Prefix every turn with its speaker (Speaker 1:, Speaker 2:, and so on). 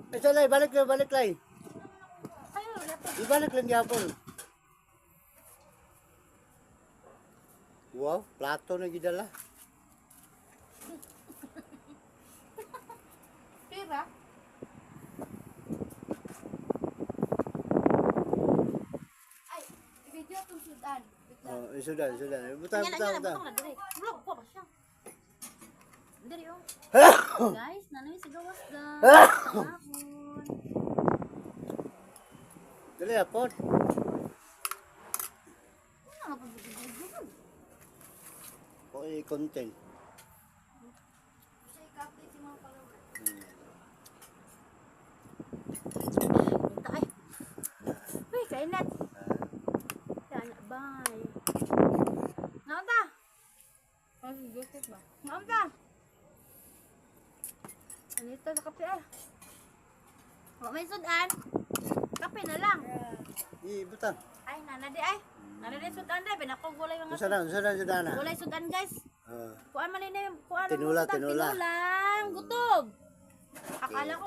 Speaker 1: Ito lang, balik lang.
Speaker 2: Ayaw, lapit.
Speaker 1: Ibalik lang yapon. Wow, plato na gidala.
Speaker 2: Pira. Ay, video itong sudan.
Speaker 1: Oh, sudan. Butang.
Speaker 2: Butang na dire. Vlog po ba siya? Dire oh. Guys, nanay sa gawas da. Hapon.
Speaker 1: Dali yapon.
Speaker 2: Ano nga pag-video?
Speaker 1: Okay, content.
Speaker 2: Siya i-update si mga followers. Minta ay. Uy, kainat. Yan, bye. Naunta. Oh, sige ba? Naunta. Anito sa kape eh. Huwag may sudan. Kape na lang.
Speaker 1: Butang.
Speaker 2: Ay, nanadi ay. Nanadi sudan dai. Pinakogulay mga
Speaker 1: Sudan.
Speaker 2: Gulay sudan guys.
Speaker 1: Ah.
Speaker 2: Kuan man ini, kuan.
Speaker 1: Tinula.
Speaker 2: Tinulang. Gutob. Akala ko